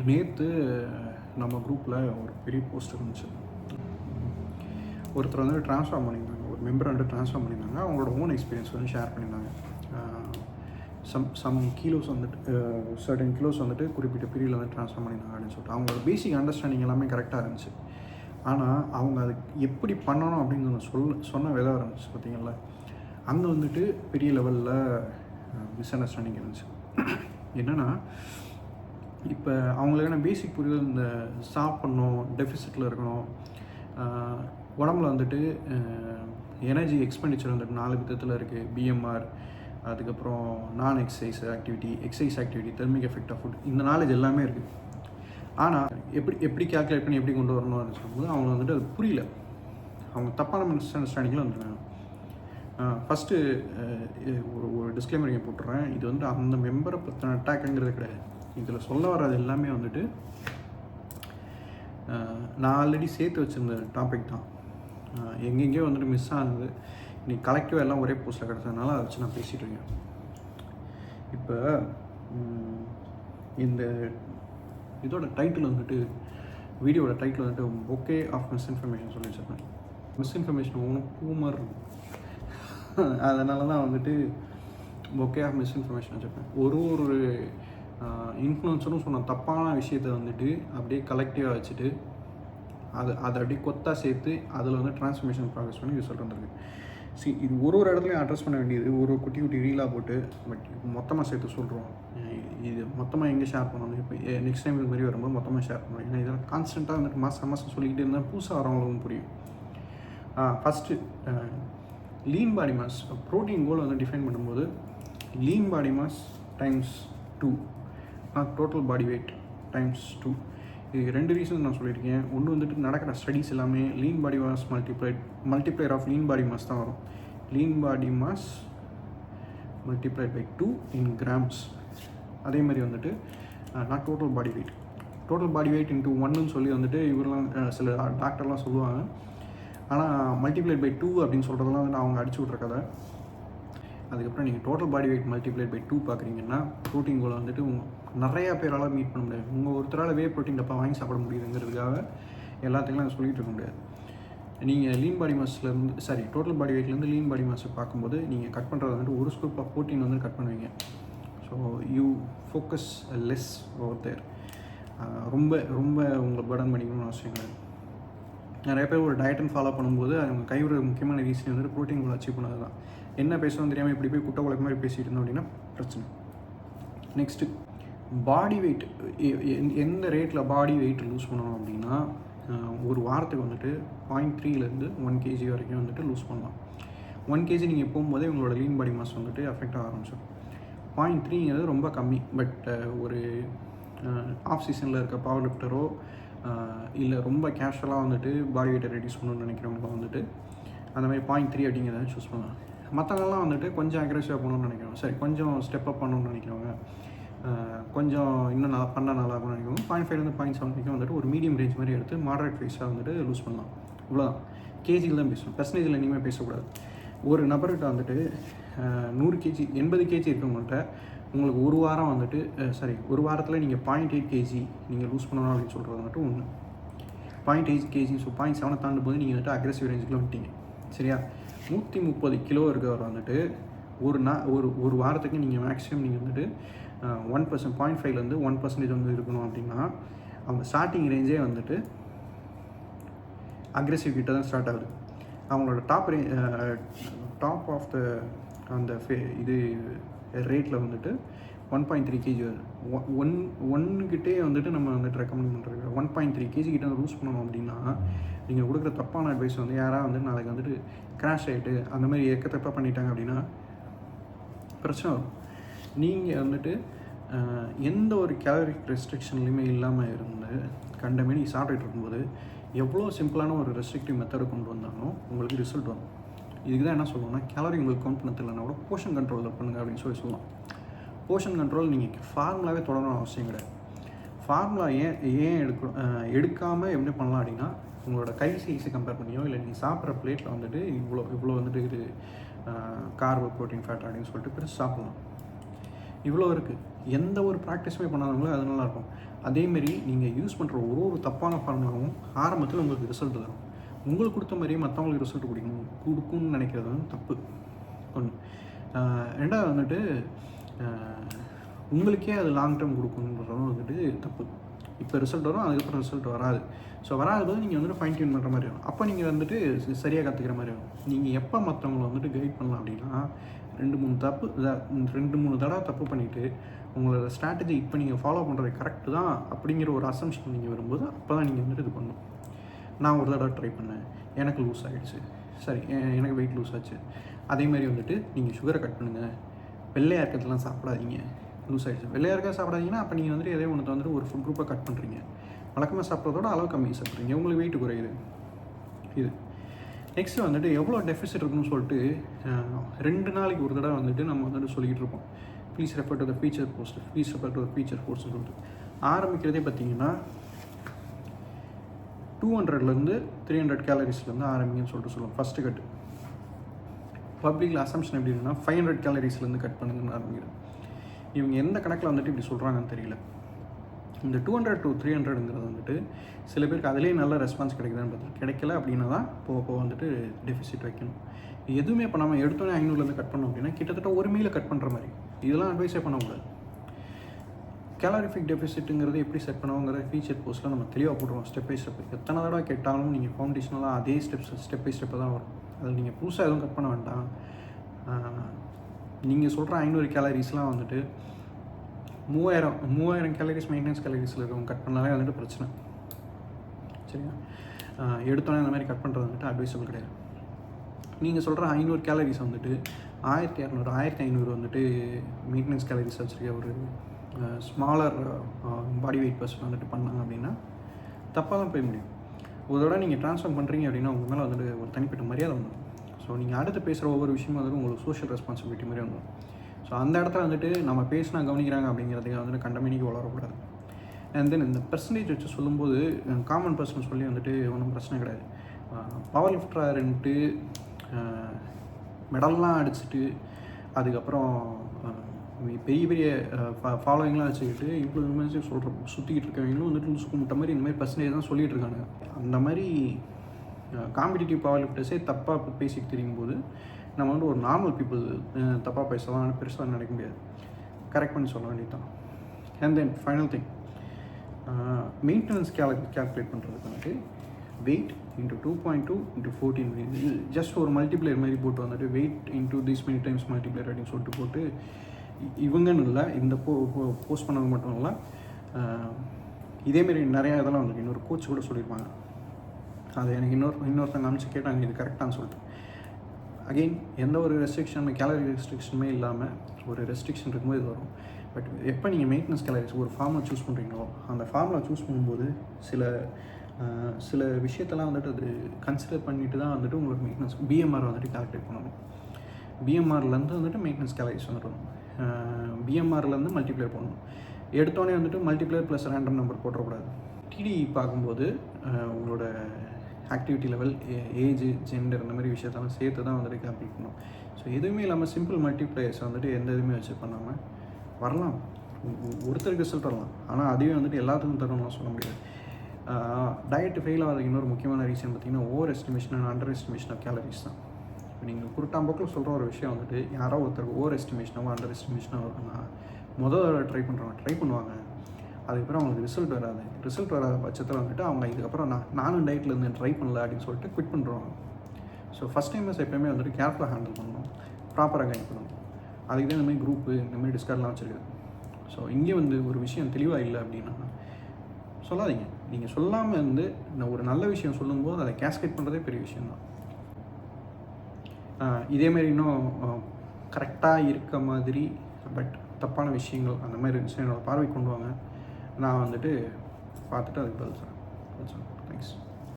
நேற்று நம்ம குரூப்பில் ஒரு பெரிய போஸ்ட் இருந்துச்சு. ஒருத்தர் வந்து ட்ரான்ஸ்ஃபார்ம் பண்ணியிருந்தாங்க, ஒரு மெம்பர் வந்து ட்ரான்ஸ்ஃபார்ம் பண்ணியிருந்தாங்க. அவங்களோட ஓன் எக்ஸ்பீரியன்ஸ் வந்து ஷேர் பண்ணியிருந்தாங்க. சம் கிலோஸ் வந்துட்டு சர்டன் கிலோஸ் வந்துட்டு குறிப்பிட்ட பீரியடில் வந்து ட்ரான்ஸ்ஃபார்ம் பண்ணியிருந்தாங்க அப்படின்னு சொல்லிட்டு அவங்களோட பேசிக் அண்டர்ஸ்டாண்டிங் எல்லாமே கரெக்டாக இருந்துச்சு. ஆனால் அவங்க அது எப்படி பண்ணணும் அப்படின்னு சொன்ன விதம் இருந்துச்சு பார்த்தீங்களா, அங்கே வந்துட்டு பெரிய லெவலில் மிஸ் அண்டர்ஸ்டாண்டிங் இருந்துச்சு. என்னென்னா, இப்போ அவங்களுக்கான பேசிக் புரிதல் இந்த சாப்பிட்ணும், டெஃபிசிட்டில் இருக்கணும், உடம்புல வந்துட்டு எனர்ஜி எக்ஸ்பெண்டிச்சர் வந்துட்டு 4 விதத்தில் இருக்குது. பிஎம்ஆர், அதுக்கப்புறம் நான் exercise activity, exercise activity, thermic effect of food, இந்த நாலேஜ் எல்லாமே இருக்குது. ஆனால் எப்படி கால்குலேட் பண்ணி எப்படி கொண்டு வரணும்னு சொல்லும்போது அவங்க வந்துட்டு அது புரியல. அவங்க தப்பான மிஸ் அண்டர்ஸ்டாண்டிங்கில் வந்துருக்காங்க. ஃபஸ்ட்டு ஒரு டிஸ்க்ளைமர் இங்கே போட்டுறேன். இது வந்து அந்த மெம்பரை பற்றின அட்டாக்குங்கிறது கிடையாது. இதில் சொல்ல வர்றது எல்லாமே வந்துட்டு நான் ஆல்ரெடி சேர்த்து வச்சுருந்த டாபிக் தான். எங்கெங்கேயோ வந்துட்டு மிஸ் ஆனது, இன்றைக்கி கலெக்டிவாக எல்லாம் ஒரே போஸ்ட்டில் கிடச்சதுனால அதை வச்சு நான் பேசிகிட்டு இருக்கேன். இப்போ இந்த இதோட டைட்டில் வந்துட்டு, வீடியோட டைட்டில் வந்துட்டு பொக்கே ஆஃப் மிஸ்இன்ஃபர்மேஷன் சொல்லி வச்சுருப்பேன். மிஸ்இன்ஃபர்மேஷன் ஒன்றும் பூ மாதிரி இருக்கும். அதனால தான் வந்துட்டு பொக்கே ஆஃப் மிஸ்இன்ஃபர்மேஷன் வச்சுருப்பேன். ஒரு இன்ஃப்ளூயன்ஸரும் சொன்ன தப்பான விஷயத்தை வந்துட்டு அப்படியே கலெக்டிவாக வச்சுட்டு அதை அப்படியே கொத்தாக சேர்த்து அதில் வந்து ட்ரான்ஸ்ஃபர்மேஷன் ப்ராசஸ் பண்ணி ரிசல்ட் வந்துருக்கு. இது ஒரு இடத்துலையும் அட்ரஸ் பண்ண வேண்டியது ஒரு குட்டி குட்டி ரீலாக போட்டு, பட் மொத்தமாக சேர்த்து சொல்கிறோம். இது மொத்தமாக எங்கே ஷேர் பண்ணணும், இப்போ நெக்ஸ்ட் டைம் இது மாதிரி வரும்போது மொத்தமாக ஷேர் பண்ணுவோம். ஏன்னா இதெல்லாம் கான்ஸ்டண்ட்டாக வந்துட்டு மாதம் சொல்லிக்கிட்டே இருந்தால் புதுசாக வரவங்களுக்கும் புரியும். First lean body mass protein goal வந்து டிஃபைன் பண்ணும்போது lean body mass times 2, total body weight times 2. இது 2 ரீசன் நான் சொல்லியிருக்கேன். ஒன்று வந்துட்டு நடக்கிற ஸ்டடீஸ் எல்லாமே lean body mass multiplier of lean body mass தான் வரும். Lean body mass multiplied by 2 in grams. அதே மாதிரி வந்துட்டு நான் டோட்டல் பாடி வெயிட் இன்ட்டு 1ன்னு சொல்லி வந்துட்டு இவரெலாம் சில டாக்டர்லாம் சொல்லுவாங்க. ஆனால் மல்டிப்ளைட் பை 2 அப்படின்னு சொல்கிறதெல்லாம் வந்துட்டு அவங்க அடிச்சு விட்ற கதை. அதுக்கப்புறம் நீங்கள் total body weight multiplied by 2 பார்க்குறீங்கன்னா ப்ரோட்டீன் கோலை வந்துட்டு நிறையா பேரால் மீட் பண்ண முடியாது. உங்கள் ஒருத்தரால் ப்ரோட்டீன் டப்பா வாங்கி சாப்பிட முடியுதுங்கிறதுக்காக எல்லாத்துக்கும் சொல்லிகிட்டு இருக்க முடியாது. நீங்கள் லீன் பாடி மாஸ்லேருந்து டோட்டல் பாடி வெயிட்லேருந்து லீன் பாடி மாஸை பார்க்கும்போது நீங்கள் கட் பண்ணுறது வந்துட்டு ஒரு ஸ்கூப் ஆஃப் ப்ரோட்டீன் வந்து கட் பண்ணுவீங்க. So you focus less over there. ரொம்ப உங்களை பர்டன் பண்ணிக்கணும்னு அவசியம் கிடையாது. நிறைய பேர் ஒரு டயட்டன் ஃபாலோ பண்ணும்போது அவங்க கைவிட முக்கியமான ரீசன் வந்துட்டு ப்ரோட்டீன் கோல் அச்சீவ் பண்ணது தான். என்ன பேசணும் தெரியாமல் இப்படி போய் குட்டை குழக்க மாதிரி பேசிகிட்டு இருந்தோம் அப்படின்னா பிரச்சனை. நெக்ஸ்ட்டு பாடி வெயிட், எந்த ரேட்டில் பாடி வெயிட் லூஸ் பண்ணணும் அப்படின்னா ஒரு வாரத்துக்கு வந்துட்டு 0.3லேருந்து 1 kg வரைக்கும் வந்துட்டு லூஸ் பண்ணலாம். 1 kg நீங்கள் போகும்போதே உங்களோட லீன் பாடி மாஸ் வந்துட்டு அஃபெக்ட் ஆக ஆரம்பிச்சிடும். 0.3ங்கிறது ரொம்ப கம்மி. பட் ஒரு ஆஃப் சீசனில் இருக்க பவர் லிஃப்டரோ இல்லை ரொம்ப கேஷுவலாக வந்துட்டு பாடி வெயிட்டை ரெடியூஸ் பண்ணணும்னு நினைக்கிறவங்க வந்துட்டு அந்த மாதிரி 0.3 அப்படிங்கிறத சூஸ் பண்ணலாம். மற்றவங்கலாம் வந்துட்டு கொஞ்சம் அக்ரெசிவாக பண்ணணும்னு நினைக்கிறோம், கொஞ்சம் ஸ்டெப் அப் பண்ணணும்னு நினைக்கிறவங்க, கொஞ்சம் இன்னும் நல்லா பண்ணால் நல்லா இருக்கும்னு நினைக்கிறவங்க 0.5லேருந்து 0.7 வரைக்கும் வந்துட்டு ஒரு மீடியம் ரேஞ்ச் மாதிரி எடுத்து மாடரேட் ஃபேஸாக வந்துட்டு லூஸ் பண்ணலாம். இவ்வளோதான். கேஜியில் தான் பேசணும், பெர்சன்டேஜில் இனிமேல் பேசக்கூடாது. ஒரு நபர்கிட்ட வந்துட்டு 100 kg 80 kg இருக்கவங்கள்ட்ட உங்களுக்கு ஒரு வாரத்தில் நீங்கள் 0.8 kg நீங்கள் லூஸ் பண்ணணும் அப்படின்னு சொல்கிறது வந்துட்டு ஒன்று. 0.8 kg, ஸோ 0.7 தாண்டும் போது நீங்கள் வந்துட்டு அக்ரெசிவ் ரேஞ்சுக்குள்ள வந்துட்டீங்க. சரியா? 130 கிலோ இருக்கவர் வந்துட்டு ஒரு வாரத்துக்கு நீங்கள் மேக்ஸிமம் நீங்கள் வந்துட்டு 1%, 0.5லேருந்து 1% வந்து இருக்கணும் அப்படின்னா அவங்க ஸ்டார்டிங் ரேஞ்சே வந்துட்டு அக்ரெசிவ் கிட்ட தான் ஸ்டார்ட் ஆகுது. அவங்களோட டாப் ஆஃப் த அந்த இது ரேட்டில் வந்துட்டு 1.3 kg வருது. ஒன்றுக்கிட்டே வந்துட்டு நம்ம வந்துட்டு ரெக்கமெண்ட் பண்ணுறது 1.3 kg கிட்ட லூஸ் பண்ணணும் அப்படின்னா நீங்கள் கொடுக்குற தப்பான அட்வைஸ் வந்து யாராவது வந்து நாளைக்கு வந்துட்டு கிராஷ் ஆகிட்டு அந்த மாதிரி தப்பாக பண்ணிட்டாங்க அப்படின்னா பிரச்சனை வரும். நீங்கள் வந்துட்டு எந்த ஒரு கேலரிக் ரெஸ்ட்ரிக்ஷன்லையுமே இல்லாமல் இருந்து கண்டமே நீங்கள் சாப்பிட்டுட்டு இருக்கும்போது எவ்வளோ சிம்பிளான ஒரு ரெஸ்ட்ரிக்டிவ் மெத்தடை கொண்டு வந்தாலும் உங்களுக்கு ரிசல்ட் வரும். இதுக்கு தான் என்ன சொல்லுவோம்னா, கேலரி உங்களுக்கு கவுண்ட் பண்ண தெரியலனா கூட போர்ஷன் கண்ட்ரோலில் பண்ணுங்கள் அப்படின்னு சொல்லலாம். போர்ஷன் கண்ட்ரோல் நீங்கள் ஃபார்முலாவே தொடரணும் அவசியம் கிடையாது. ஃபார்முலா ஏன் எடுக்காமல் எப்படி பண்ணலாம் அப்படின்னா, உங்களோட கை சைஸை கம்பேர் பண்ணியோ இல்லை நீங்கள் சாப்பிட்ற பிளேட்டில் வந்துட்டு இவ்வளோ வந்துட்டு இது கார்போ ப்ரோட்டீன் ஃபேட் அப்படின்னு சொல்லிட்டு பிரித்து சாப்பிட்லாம். இவ்வளோ இருக்குது. எந்த ஒரு ப்ராக்டிஸுமே பண்ணாதவங்களும் அது நல்லாயிருக்கும். அதேமாரி நீங்கள் யூஸ் பண்ணுற ஒரு தப்பான ஃபார்முலாவும் ஆரம்பத்தில் உங்களுக்கு ரிசல்ட் தரும். உங்களுக்கு கொடுத்த மாதிரியே மற்றவங்களுக்கு ரிசல்ட் கொடுக்கும்னு நினைக்கிறது வந்து தப்பு. ஒன்று. ரெண்டாவது வந்துட்டு உங்களுக்கே அது லாங் டேர்ம் கொடுக்கணுன்றதும் வந்துட்டு தப்பு. இப்போ ரிசல்ட் வரும், அதுக்கப்புறம் ரிசல்ட் வராது. ஸோ வராது நீங்கள் வந்துட்டு ஃபைன் டியூன் பண்ணுற மாதிரி வரும். அப்போ நீங்கள் வந்துட்டு சரியாக கற்றுக்கிற மாதிரி வரும். நீங்கள் எப்போ மற்றவங்களை வந்துட்டு கைட் பண்ணலாம் அப்படின்னா 2-3 தடவை தப்பு பண்ணிவிட்டு உங்களோட ஸ்ட்ராட்டஜி இப்போ நீங்கள் ஃபாலோ பண்ணுறது கரெக்டு தான் அப்படிங்கிற ஒரு அசம்ஷன் நீங்கள் வரும்போது அப்போ தான் நீங்கள் வந்துட்டு இது பண்ணணும். நான் ஒரு தடவை ட்ரை பண்ணேன், எனக்கு லூஸ் ஆகிடுச்சு, சரி எனக்கு வெயிட் லூஸ் ஆச்சு. அதேமாதிரி வந்துட்டு நீங்கள் சுகரை கட் பண்ணுங்கள், வெள்ளையாக இருக்கிறதுலாம் சாப்பிடாதீங்க, லூஸ் ஆகிடுச்சு. வெள்ளையாக இருக்க சாப்பிடாதீங்கன்னா அப்போ நீங்கள் வந்துட்டு எதே ஒன்று வந்துட்டு ஒரு ஃபுட் குரூப்பை கட் பண்ணுறீங்க. வழக்கமாக சாப்பிட்றதோட அளவு கம்மியாக சாப்பிட்றீங்க, உங்களுக்கு வெயிட் குறையுது. இது நெக்ஸ்ட்டு வந்துட்டு எவ்வளோ டெஃபிசிட் இருக்குன்னு சொல்லிட்டு 2 நாளைக்கு ஒரு தடவை வந்துட்டு நம்ம வந்துட்டு சொல்லிக்கிட்டு இருப்போம். Please refer to the feature போஸ்ட்னு சொல்லிட்டு ஆரம்பிக்கிறதே பார்த்தீங்கன்னா 200லேருந்து 300 கேலரிஸ்லேருந்து ஆரம்பிங்கன்னு சொல்லிட்டு சொல்லுவோம். ஃபஸ்ட்டு கட்டு பப்ளிக்கில் அசம்ஷன் எப்படி இருக்குன்னா 500 கேலரிஸ்லேருந்து கட் பண்ணுங்கன்னு ஆரம்பிக்கிறேன். இவங்க எந்த கணக்கில் வந்துட்டு இப்படி சொல்கிறாங்கன்னு தெரியல. இந்த 200 to 300ங்கிறது வந்துட்டு சில பேருக்கு அதிலேயே நல்ல ரெஸ்பான்ஸ் கிடைக்குதான்னு பார்த்தா கிடைக்கல அப்படின்னா தான் போக வந்துட்டு டெஃபிசிட் வைக்கணும். எதுவுமே பண்ணாமல் எடுத்தோன்னே 500லேருந்து கட் பண்ணோம் அப்படின்னா கிட்டத்தட்ட ஒரு மீலை கட் பண்ணுற மாதிரி. இதெல்லாம் அட்வைஸே பண்ணக்கூடாது. கேலரிஃபிக் டெஃபிசிட்டுங்கிறது எப்படி செட் பண்ணுவோங்கிற ஃபீச்சர் போஸ்ட்டில் நம்ம தெளிவாக போட்டுருவோம் ஸ்டெப் பை ஸ்டெப். எத்தனை தடவை கேட்டாலும் நீங்கள் ஃபவுண்டேஷனலாக அதே ஸ்டெப் பை ஸ்டெப்பு தான் வரும். அதில் நீங்கள் புதுசாக எதுவும் கட் பண்ண வேண்டாம். நீங்கள் சொல்கிற 500 கேலரிஸ்லாம் வந்துட்டு 3000 கேலரிஸ் மெயின்டெனன்ஸ் கேலரிஸில் இருக்கவங்க கட் பண்ணாலே வந்துட்டு பிரச்சனை. சரியா? எடுத்தோன்னே இந்த மாதிரி கட் பண்ணுறது வந்துட்டு அட்வைசபிள் கிடையாது. நீங்கள் சொல்கிற 500 கேலரிஸ் வந்துட்டு 1200 1500 வந்துட்டு மெயின்டெனன்ஸ் கேலரிஸ் வச்சுருக்க ஒரு ஸ்மாலர் பாடி வெயிட் பர்சன் வந்துட்டு பண்ணாங்க அப்படின்னா தப்பாக தான் போய் முடியும். ஒரு தடவை நீங்கள் ட்ரான்ஸ்ஃபார்ம் பண்ணுறீங்க அப்படின்னா உங்கள் மேலே வந்துட்டு ஒரு தனிப்பட்ட மரியாதை வந்துடும். ஸோ நீங்கள் அடுத்து பேசுகிற ஒவ்வொரு விஷயமும் வந்துட்டு உங்களுக்கு சோஷியல் ரெஸ்பான்சிபிலிட்டி மாதிரி வந்துடும். ஸோ அந்த இடத்துல வந்துட்டு நம்ம பேசினா கவனிக்கிறாங்க அப்படிங்கிறதுக்கு வந்துட்டு கண்டமேனிக்கு வளரக்கூடாது. அண்ட் தென் இந்த பெர்சன்டேஜ் வச்சு சொல்லும்போது காமன் பர்சன் சொல்லி வந்துட்டு ஒன்றும் பிரச்சனை கிடையாது. பவர் லிஃப்டர்ன்ட்டு மெடல்லாம் அடிச்சுட்டு அதுக்கப்புறம் பெரிய பெரிய ஃபாலோவிங்லாம் வச்சுக்கிட்டு இன்ஃப்ளூயன்ஸ் சுற்றிக்கிட்டு இருக்கவங்களும் வந்துட்டு லூசு கும்பிட்ட மாதிரி இந்த மாதிரி பர்சன்டேஜ் தான் சொல்லிகிட்டு இருக்காங்க. அந்த மாதிரி காம்படிட்டிவ் பவர் லிஃப்டர்ஸே தப்பாக பேசிட்டு தெரியும் போது நம்ம வந்து ஒரு நார்மல் பீப்புள் தப்பாக பேசலாம், பெருசாக நினைக்க முடியாது. கரெக்ட் பண்ணி சொல்ல வேண்டியது தான். And then final thing, maintenance calculate பண்ணுறதுக்கு வந்துட்டு வெயிட் இன்ட்டு 2.2 இன்ட்டு 14 ஜஸ்ட் ஒரு மல்டிப்ளையர் மாதிரி போட்டு வந்துட்டு wait into this many times multiplier அப்படின்னு சொல்லிட்டு போட்டு இவங்கன்னு இல்லை, இந்த போஸ்ட் பண்ணது மட்டும் இல்லை, இதேமாரி நிறையா இதெல்லாம் வந்துட்டு இன்னொரு கோச் கூட சொல்லியிருப்பாங்க. அது எனக்கு இன்னொருத்தங்க அனுப்பிச்சு கேட்டாங்க இது கரெக்டானு சொல்லிட்டு. அகெயின் எந்த ஒரு ரெஸ்ட்ரிக்ஷன் கேலரி ரெஸ்ட்ரிக்ஷனுமே இல்லாமல் ஒரு ரெஸ்ட்ரிக்ஷன் இருக்கும்போது இது வரும். பட் எப்போ நீங்கள் மெயின்டெனன்ஸ் கேலரிஸ் ஒரு ஃபார்முலா சூஸ் பண்ணுறீங்களோ அந்த ஃபார்முலா சூஸ் பண்ணும்போது சில விஷயத்தெல்லாம் வந்துட்டு அது கன்சிடர் பண்ணிட்டு தான் வந்துட்டு உங்களுக்கு மெயின்டெனன்ஸ் பிஎம்ஆர் வந்துட்டு கால்குலேட் பண்ணணும். பிஎம்ஆர்லேருந்து வந்துட்டு மெயின்டெனன்ஸ் கேலரிஸ் வந்துடும். பிஎம்ஆர்லேருந்து மல்டிப்ளேர் பண்ணணும். எடுத்தோடனே வந்துட்டு மல்டிப்ளேர் ப்ளஸ் ரேண்டம் நம்பர் போட்டக்கூடாது. டிடி பார்க்கும்போது உங்களோட ஆக்டிவிட்டி லெவல், ஏஜ், ஜெண்டர் இந்த மாதிரி விஷயத்தெல்லாம் சேர்த்து தான் வந்துட்டு கால்குலேட் பண்ணணும். ஸோ எதுவுமே இல்லாமல் சிம்பிள் மல்டிப்ளையர்ஸ் வந்துட்டு எந்த இதுவுமே வச்சு பண்ணாமல் வரலாம். ஒருத்தருக்கு ரிசல்ட் வரலாம், ஆனால் அதுவே வந்துட்டு எல்லாத்துக்கும் தரணும்லாம் சொல்ல முடியாது. டயட் ஃபெயில் ஆகிறதுக்கு இன்னொரு முக்கியமான ரீசன் பார்த்திங்கன்னா over estimation and under estimation of calories தான். இப்போ நீங்கள் குருட்டாம்போக்கில் சொல்கிற ஒரு விஷயம் வந்துட்டு யாரோ ஒருத்தருக்கு ஓவர் எஸ்டிமேஷனாவோ அண்டர் எஸ்டிமேஷனாக இருக்குன்னா முதல்ல ட்ரை பண்ணுவாங்க, அதுக்கப்புறம் அவங்களுக்கு ரிசல்ட் வராத பட்சத்தில் வந்துட்டு அவங்க இதுக்கப்புறம் நானும் டயட்டில் இருந்து ட்ரை பண்ணல அப்படின்னு சொல்லிட்டு குவிட் பண்ணுறாங்க. ஸோ ஃபஸ்ட் டைமர்ஸ் எப்போயுமே வந்துட்டு கேர்ஃபுல்லாக ஹேண்டில் பண்ணணும், ப்ராப்பராக கைட் பண்ணணும். அதுக்கு தான் இந்த மாதிரி குரூப்பு இந்த மாதிரி டிஸ்கார்ட்லாம் வச்சுருக்குது. ஸோ இங்கே வந்து ஒரு விஷயம் தெளிவாக இல்லை அப்படின்னா சொல்லாதீங்க. நீங்கள் சொல்லாமல் இருந்து ஒரு நல்ல விஷயம் சொல்லும்போது அதை கேஸ்கேட் பண்ணுறதே பெரிய விஷயந்தான். இதேமாரி இன்னும் கரெக்டாக இருக்க மாதிரி பட் தப்பான விஷயங்கள் அந்த மாதிரி இருந்துச்சு என்னோடய பார்வை கொண்டு வாங்க. நான் வந்துட்டு பார்த்துட்டு அதுக்கு பதில் சொல்கிறேன். தேங்க்ஸ்.